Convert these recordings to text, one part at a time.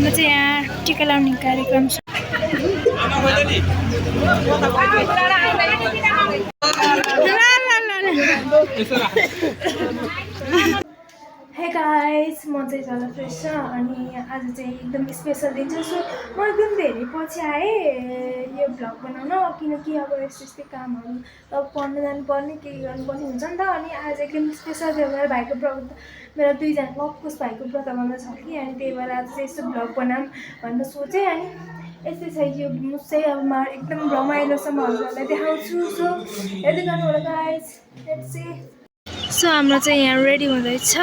हाम्रो चाहिँ यहाँ टिका लाउने कार्यक्रम छ। हे गाइस, म चाहिँ जलफ्रेस छ अनि आज चाहिँ एकदम स्पेसल दिन छ। सो म एकदम धेरै पछि आएँ यो भ्लग बनाउन, किनकि अब यस्तै कामहरू अब पढ्नु जानुपर्ने के गर्नुपर्ने हुन्छ नि त। अनि आज एकदम स्पेसल थियो, मेरो भाइको व्रत, मेरो दुईजना लक्कुस भाइको व्रत बन्द छ कि, अनि त्यही भएर आज चाहिँ यस्तो भ्लग बनाऊँ भनेर सोचेँ। अनि यस्तै छ यो चाहिँ अब म एकदम रमाइलोसम्म हजुरहरूलाई देखाउँछु। सो हेर्दै गर्नु होला गाइस, लेट्स सी। सो हाम्रो चाहिँ यहाँ रेडी हुँदैछ।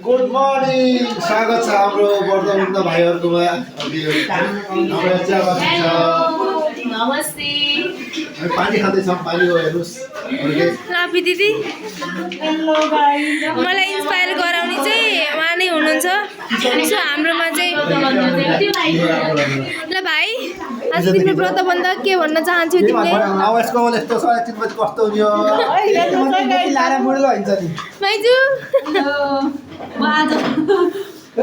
गुड मर्निङ, स्वागत छ हाम्रो व्रतबन्ध भाइहरुकोमा। नमस्ते। पानी खाँदैछौँ, पानी हो हेर्नुहोस्। राफी दिदी मलाई इन्सपायर गराउने चाहिँ उहाँ नै हुनुहुन्छ। सो हाम्रोमा चाहिँ ल भाइ, आज तिम्रो व्रतबन्ध के भन्न चाहन्छौ तिमीले? आवाज कमल यस्तो छ, एकछिन पछि कस्तो हुने हो भाइजू?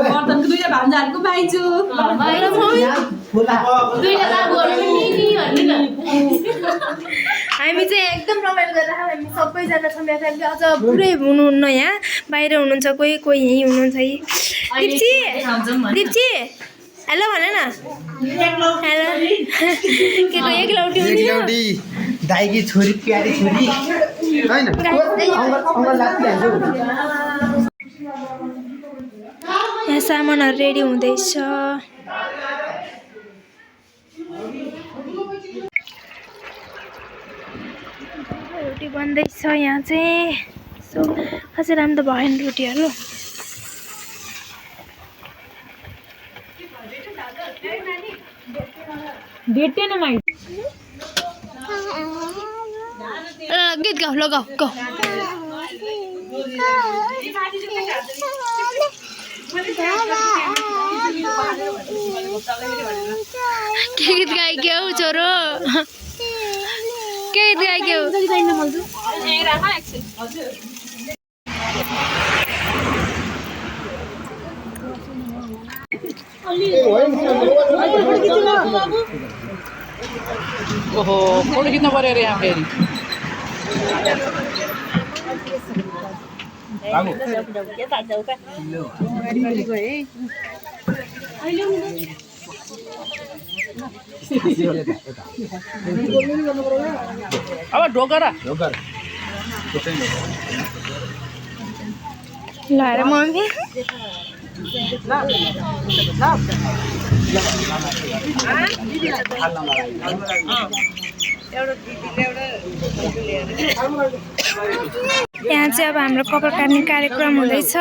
वर्तनको दुईटा भान्जाहरूको पाइन्छु। हामी चाहिँ एकदम रमाइलो गरेर हामी सबैजना छौँ यहाँ फ्यामिली। अझ पुरै हुनुहुन्न, यहाँ बाहिर हुनुहुन्छ, कोही कोही यहीँ हुनुहुन्छ। दिप्ची, दिप्ची हेलो भन न। हेलो के को एकलौटी हुने दाइकी छोरी, प्यारी छोरी हैन। यहाँ सामानहरू रेडी हुँदैछ। रोटी बन्दैछ यहाँ चाहिँ। सो खासै राम्रो त भएन रोटीहरू। भेट्दैन माइ गीत गाऊ, ल गाऊ गाऊ। के गीत गाइक्यौ छोरो? के गीत गाइक्यौ? ओहो, फोटो खिच्नु पर्यो अरे यहाँ फेरि। अब ढोका ल हेर मम्मी यहाँ चाहिँ अब हाम्रो कपाल काट्ने कार्यक्रम हुँदैछ।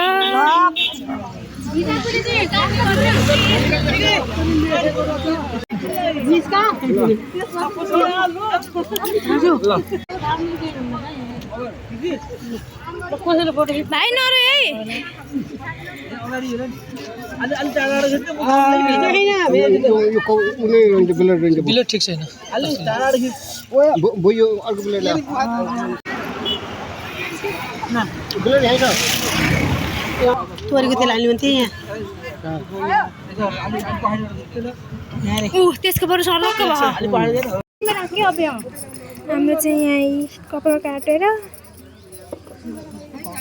भाइ नरो है बिलो ठिक छैन। तोरीको तेल हाल्नु हुन्थ्यो यहाँ। त्यसको बरु सर्लक्क भयो। हाम्रो चाहिँ यहाँ कपाल काटेर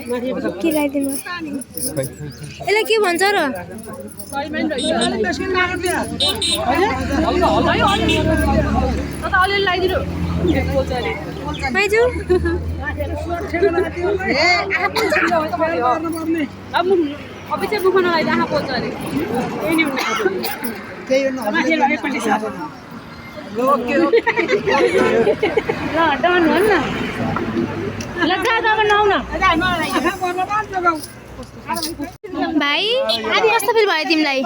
के लगाइदिनु? यसलाई के भन्छ र? भाइजू अब चाहिँ बुख नलाइ आँखा पोल्छ अरे। ल डन हो न। ल जा अब नआउ न भाइ। आधी कस्तो फिल भयो तिमीलाई?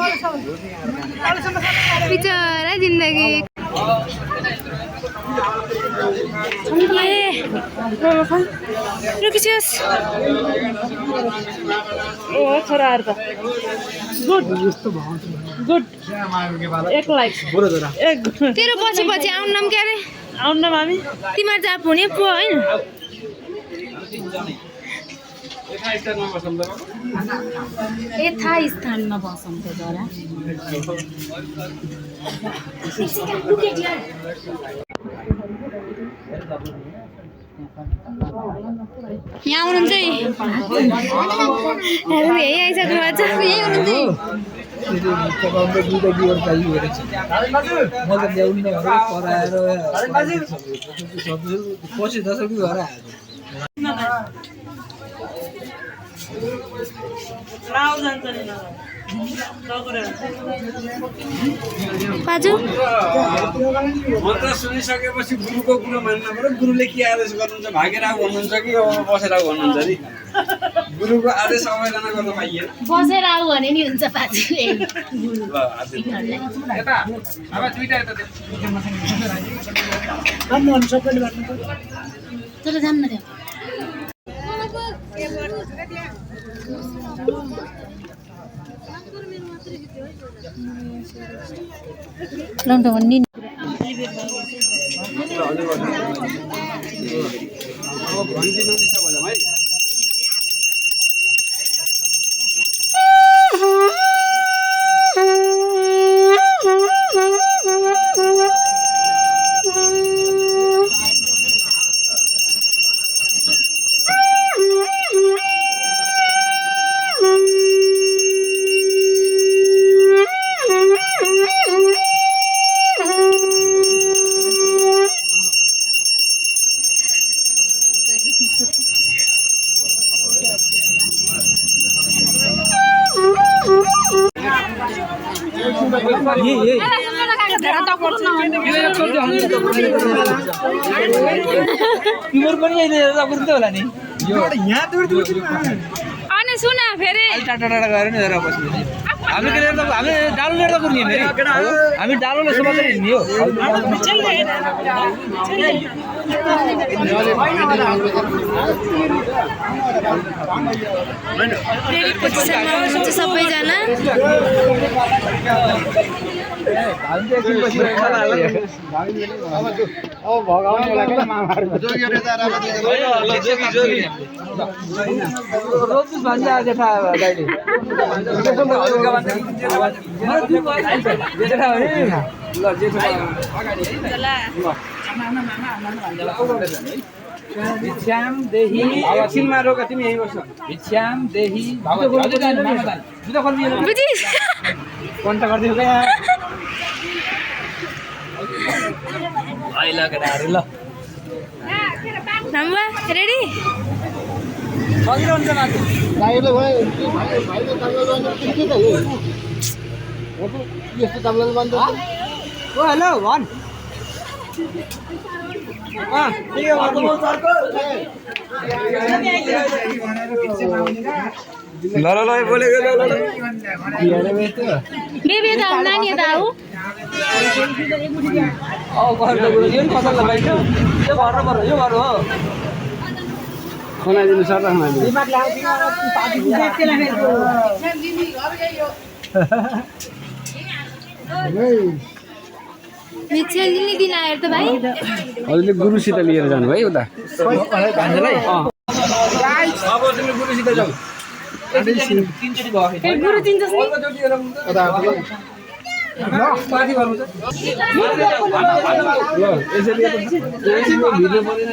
बिचरा जिन्दगी। रुकिसियोस्। ओ छोराहरू त गुड गुड एक लाइक तेरो पछि पछि आउनु नाम के अरे? आउनु न मामी तिमीहरू त हुने पो होइन यथा स्थानमा बसौँ त जरा यहाँ आउनुहुन्छ है यही आइसक्नु भएको छ यही बाजु मन्त्र सुनिसकेपछि गुरुको कुरो मान्नु पर्यो गुरुले के आदेश गर्नुहुन्छ भागेर आऊ भन्नुहुन्छ कि अब बसेर आऊ भन्नुहुन्छ नि गुरुको आदेश अवहेलना गर्न पाइएन बसेर आऊ भने नि हुन्छ बाजु ल यता अब दुईटा यता तर जान्न त्यो लन्डन भन्ने अब भनिदिनु नि सबैलाई है अनि सुन फेरि टाटा टाटा गएर नि हेरेर बस्नु हामी के हामी डालो लिएर त कुर्ने फेरि हामी डालोले समातेर हिँड्ने हो फेरि पोजिसनमा आउनुहुन्छ सबैजना भिक्षाम देही एकछिनमा रोक तिमी यही बस्छ भिक्षाम देही बुझी कन्ट गरिदियो क्या नम्बर रेडी हेलो भन ल ल ल बोलेको ल ल बेबी त नानी त आऊ यो घर हो खनाइदिनु सर मिक्सर दिने दिन आयो त भाइ हजुरले गुरुसित लिएर जानु है उता अब तिमीले गुरुसित जाऊ फेरि गुरु दिन्छस् नि भिडियो बनेन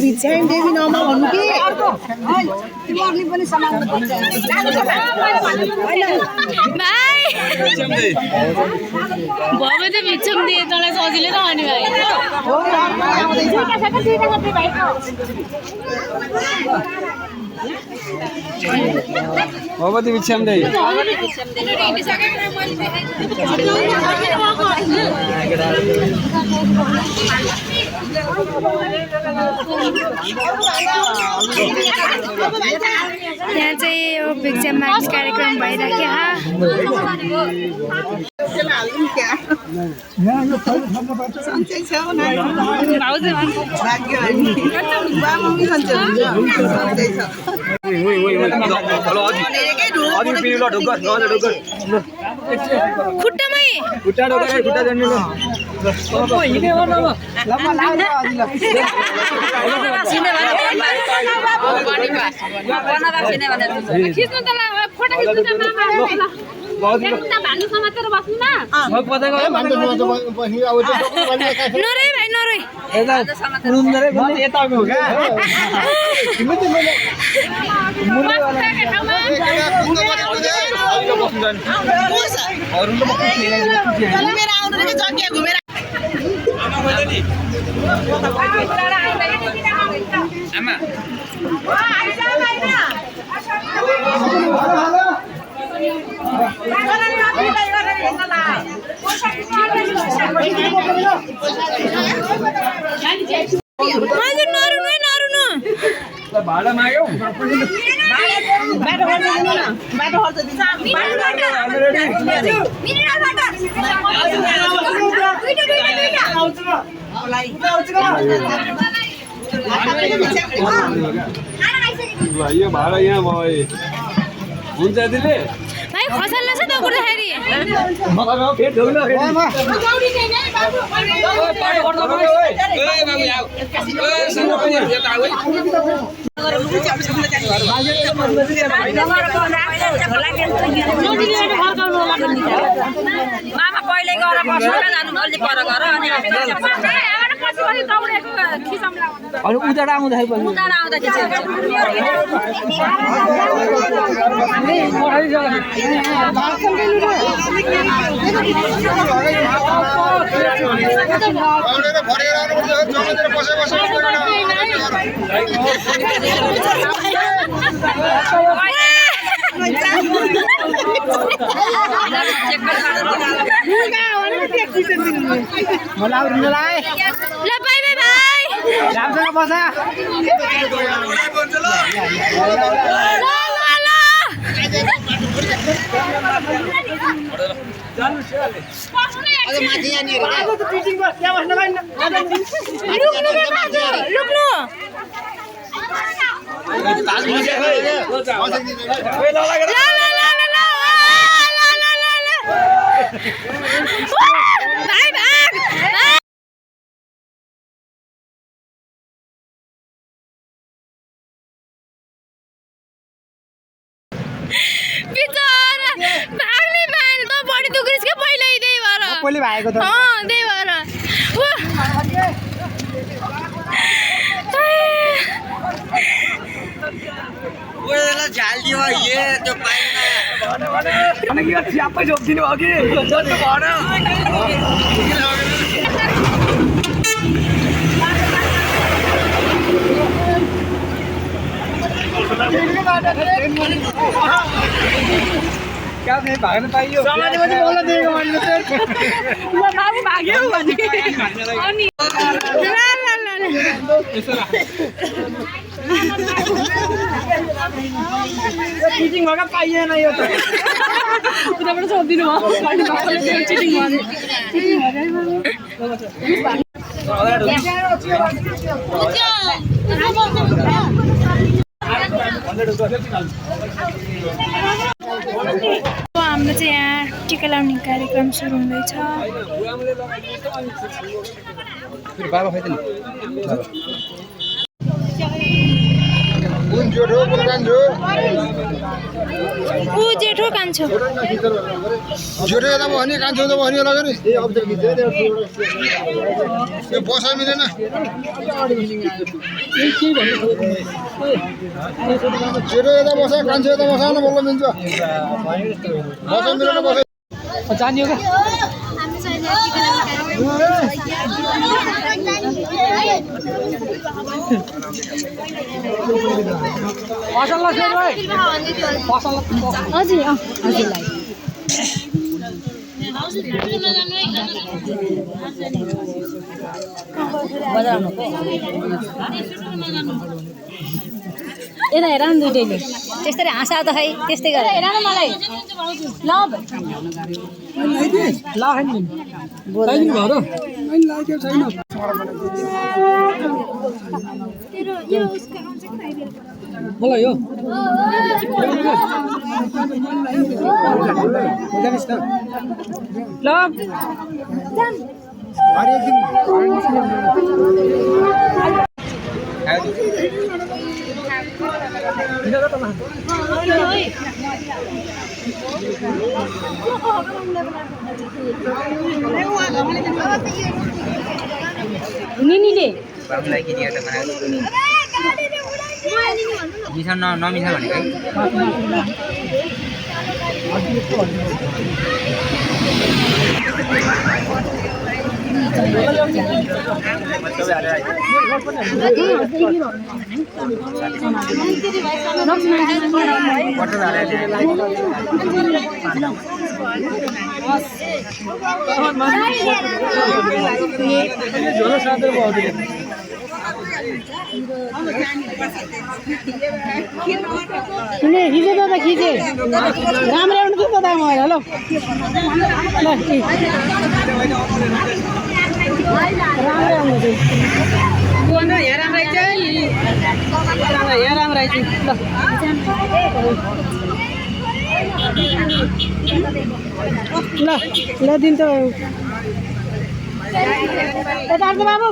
भिक्षाम देवी नमा भन्नु कि भाइ भवे त भिक्षम दिए तँलाई सजिलै त अनि भाइ भगवती भिक्षाम देही यहाँ चाहिँ यो भिक्षा माग्ने कार्यक्रम भइराख्यो खुट्टामै खुट्टा ढोका खुट्टा जन्ने ल हिँड्ने गर्नु अब खिच्नु त फोटो खिच्नु त भानु समातेर बस्नु न नरै भाइ नरै भाडा माग्यौ यो भाडा यहाँ भयो हुन्छ दिदी भाइ खसाल्ला छ त बुढाखेरि फेरि ढोग्न मामा पहिले गएर बस्नु जानु अलि पर गर अनि उदाडा आउँदाखेरि उतार आउँदा राम्रोसँग बसा पहिले भएको त त्यही भएर झालिदियो ये त्यो पाइना च्याप्पै जोगिदिनु हो कि क्या भाग्न पाइयो भाग्यो चिटिङ भएका पाइएन यो त उताबाट सोधिदिनु हाम्रो चाहिँ यहाँ टिका लाउने कार्यक्रम सुरु हुँदैछ बाबा खाइदिनु ऊ जेठो कान्छो जेठो यता भने कान्छो त भने होला गरे यो बसा मिलेन जेठो यता बसा कान्छो यता बसा न बोल्न मिल्छ बसा मिलेन बसा जानियो क्या यता हेर न दुइटैले त्यसरी हाँसा त खै त्यस्तै गरेर हेर न मलाई ल मलाई यो निनीले बाबुलाई के दिएर मिसा नमिसा भनेको हिजो त खिचे राम्रो आउनु त दाम भयो ल राम्रो आउनु ल ल दिन त बाबु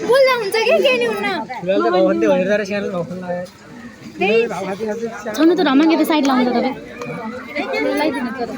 बोल्दा हुन्छ कि केही नि हुन्न छनु त रमाङ्गे त साइड लाउँछ तपाईँ लगाइदिनु तर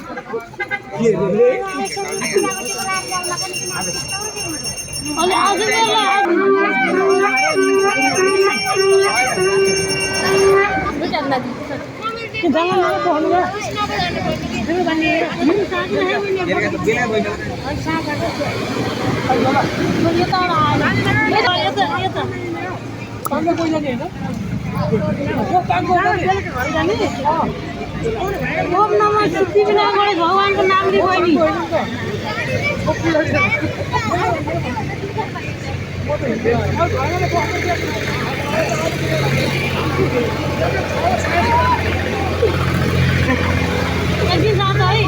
भगवानको नाम लिई बहिनी एकदिन जान्छ है